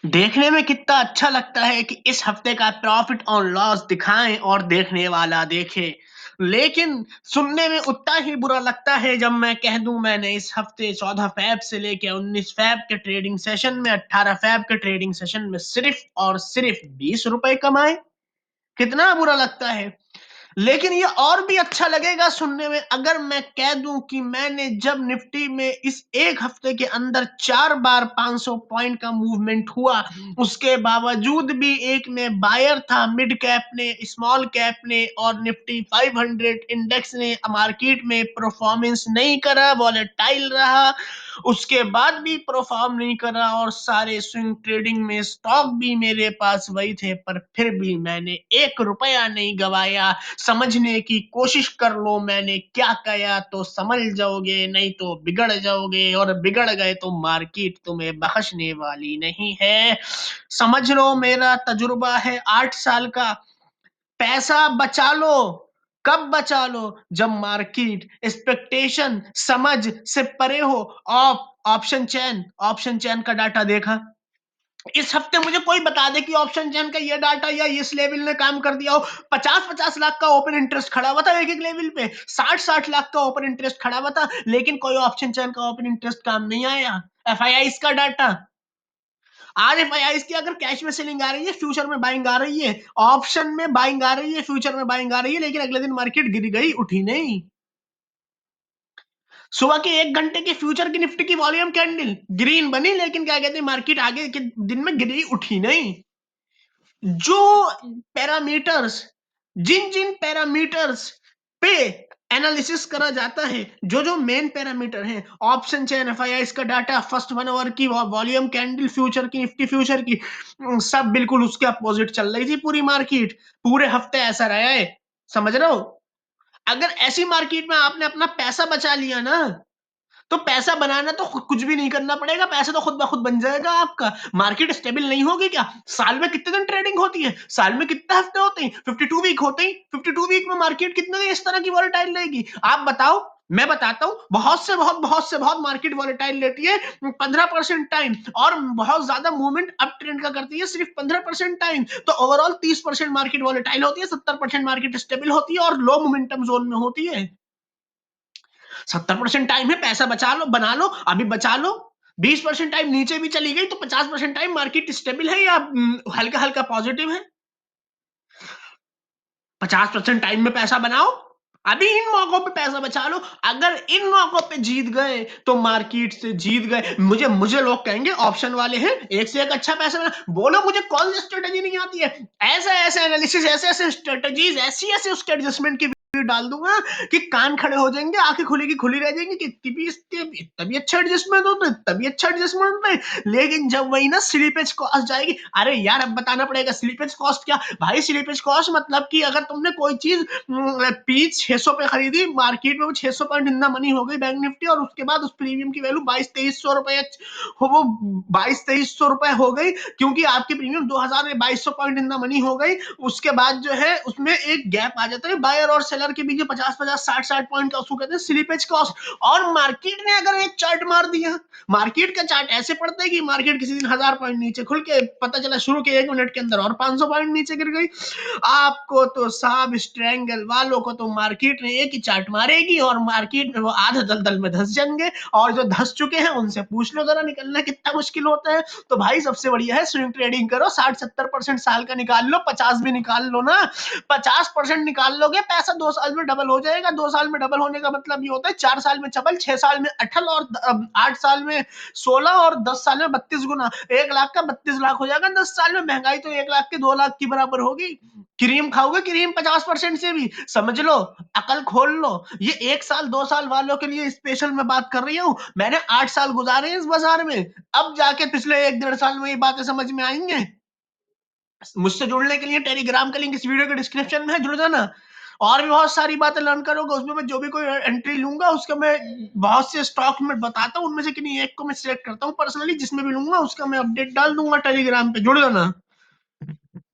देखने में कितना अच्छा लगता है कि इस हफ्ते का प्रॉफिट और लॉस दिखाएं और देखने वाला देखे। लेकिन सुनने में उतना ही बुरा लगता है जब मैं कह दूं मैंने इस हफ्ते 14 फैब से लेके 19 फैब के ट्रेडिंग सेशन में 18 फैब के ट्रेडिंग सेशन में सिर्फ और सिर्फ 20 रुपए कमाए। कितना बुरा लगता है। लेकिन ये और भी अच्छा लगेगा सुनने में अगर मैं कह दूं कि मैंने जब निफ्टी में इस एक हफ्ते के अंदर 4 बार 500 पॉइंट का मूवमेंट हुआ, उसके बावजूद भी एक में बायर था, मिड कैप ने, स्मॉल कैप ने और निफ्टी 500 इंडेक्स ने मार्केट में परफॉर्मेंस नहीं करा, वॉलेटाइल रहा, उसके बाद भी परफॉर्म नहीं करा और सारे स्विंग ट्रेडिंग में स्टॉक भी मेरे पास वही थे, पर फिर भी मैंने 1 रुपया नहीं गवाया। समझने की कोशिश कर लो मैंने क्या किया तो समझ जाओगे, नहीं तो बिगड़ जाओगे और बिगड़ गए तो मार्केट तुम्हें बख्शने वाली नहीं है। समझ लो मेरा तजुर्बा है 8 साल का। पैसा बचा लो। कब बचा लो? जब मार्केट एक्सपेक्टेशन समझ से परे हो। ऑप्शन चैन का डाटा देखा। इस हफ्ते मुझे कोई बता दे कि ऑप्शन चैन का ये डाटा या इस लेवल ने काम कर दिया हो। 50-50 लाख का ओपन इंटरेस्ट खड़ा हुआ था एक एक लेवल पे, 60-60 लाख का ओपन इंटरेस्ट खड़ा हुआ था, लेकिन कोई ऑप्शन चैन का ओपन इंटरेस्ट काम नहीं आया। एफआईआई का डाटा आज, एफआईआई की अगर कैश में सेलिंग आ रही है, फ्यूचर में बाइंग आ रही है, ऑप्शन में बाइंग आ रही है, फ्यूचर में बाइंग आ रही है, लेकिन अगले दिन मार्केट गिर गई, उठी नहीं। सुबह के 1 घंटे के फ्यूचर की निफ्टी की वॉल्यूम कैंडल ग्रीन बनी, लेकिन क्या कहते हैं मार्केट आगे के दिन में गिरी, उठी नहीं। जो पैरामीटर्स, जिन जिन पैरामीटर्स पे एनालिसिस करा जाता है, जो जो मेन पैरामीटर है, ऑप्शन चेन, एफआईआई का डाटा, फर्स्ट 1 आवर की वॉल्यूम कैंडल, फ्यूचर की, निफ्टी फ्यूचर की, सब बिल्कुल उसके अपोजिट चल रही थी पूरी मार्केट। पूरे हफ्ते ऐसा रहा है। समझ रहे हो? अगर ऐसी मार्केट में आपने अपना पैसा बचा लिया ना, तो पैसा बनाना तो कुछ भी नहीं करना पड़ेगा, पैसा तो खुद ब खुद बन जाएगा आपका। मार्केट स्टेबल नहीं होगी क्या? साल में कितने दिन ट्रेडिंग होती है? साल में कितने हफ्ते होते हैं? 52 वीक होते हैं। 52 वीक में मार्केट कितने दिन इस तरह की वॉलेटाइल रहेगी? आप बताओ। मैं बताता हूं, बहुत मार्केट वॉलेटाइल लेती है 15% टाइम, और बहुत ज्यादा मूवमेंट अप ट्रेंड का करती है सिर्फ 15% टाइम। तो ओवरऑल 30% मार्केट वॉलेटाइल होती है, 70% मार्केट स्टेबल होती है और लो मोमेंटम जोन में होती है। 70% टाइम है, पैसा बचा लो, बना लो, अभी बचा लो। 20% टाइम नीचे भी चली गई तो 50% टाइम मार्केट स्टेबल है या हल्का हल्का पॉजिटिव है। 50% टाइम में पैसा बनाओ, अभी इन मौकों पे पैसा बचा लो। अगर इन मौकों पे जीत गए तो मार्केट से जीत गए। मुझे लोग कहेंगे ऑप्शन वाले हैं, एक से एक अच्छा पैसा बना। बोलो मुझे कौन सी स्ट्रेटेजी नहीं आती है। ऐसे ऐसे एनालिसिस, ऐसे ऐसे स्ट्रेटेजीज, ऐसी ऐसी उसके एडजस्टमेंट की डाल दूंगा कि कान खड़े हो जाएंगे, आंखें खुली की खुली रह जाएंगी कि तभी अच्छा एडजस्टमेंट होता है, तभी अच्छा एडजस्टमेंट होता है। लेकिन जब वही ना स्लीपेज कॉस्ट जाएगी, अरे यार अब बताना पड़ेगा स्लीपेज कॉस्ट क्या भाई। स्लीपेज कॉस्ट मतलब कि अगर तुमने कोई चीज पीच 600 पे खरीदी, मार्केट में वो 600 पॉइंट इन मनी हो गई बैंक निफ्टी, और उसके बाद उस प्रीमियम की वैल्यू 2200-2300 रुपए हो, वो 2200-2300 रुपए हो गई, क्योंकि आपकी प्रीमियम 2000 में 2200 पॉइंट इन मनी हो गई। उसके बाद जो है उसमें एक गैप आ जाता है बायर और सेलर के बीच, 50-50 60-60 पॉइंट का, उसको कहते हैं स्लीपेज कॉस्ट। और मार्केट ने अगर एक चार्ट मार दिया, मार्केट का चार्ट ऐसे पड़ता है कि मार्केट किसी दिन 1000 पॉइंट नीचे खुल के पता चला शुरू के 1 मिनट के अंदर और 500 पॉइंट नीचे गिर गई, आपको तो साहब स्ट्रेंगल वालों को तो मार्केट ने एक ही चार्ट मारेगी और मार्केट में वो आधे दलदल में धंस जाएंगे। और जो धंस चुके हैं उनसे पूछ लो जरा निकलना कितना मुश्किल होता है। तो भाई सबसे बढ़िया है स्विंग ट्रेडिंग करो, 60-70% साल का निकाल लो, 50 भी निकाल लो ना। 50% निकाल लोगे, पैसा 2 साल में डबल हो जाएगा। 2 साल में डबल होने का मतलब ये होता है 4 साल में चबल, 6 साल में अठल, और 8 साल में 16, और 10 साल में 32 गुना। 1 लाख का 32 लाख हो जाएगा 10 साल में। महंगाई तो 1 लाख के 2 लाख की बराबर होगी। क्रीम खाओगे, क्रीम 50% से भी, समझ लो, अकल खोल लो। ये 1 साल 2 साल वालों के लिए स्पेशल मैं बात कर रही हूँ। मैंने 8 साल गुजारे इस बाजार में, अब जाके पिछले 1-1.5 साल में ये बातें समझ में आएंगे। मुझसे जुड़ने के लिए टेलीग्राम का लिंक इस वीडियो के डिस्क्रिप्शन में है, जुड़ जाना। और भी बहुत सारी बातें लर्न करोगे उसमें। मैं जो भी कोई एंट्री लूंगा उसका मैं बहुत से स्टॉक में बताता हूँ, उनमें से किन्हीं एक को मैं सिलेक्ट करता हूँ पर्सनली, जिसमें भी लूंगा उसका मैं अपडेट डाल दूंगा टेलीग्राम पे, जुड़ जाना।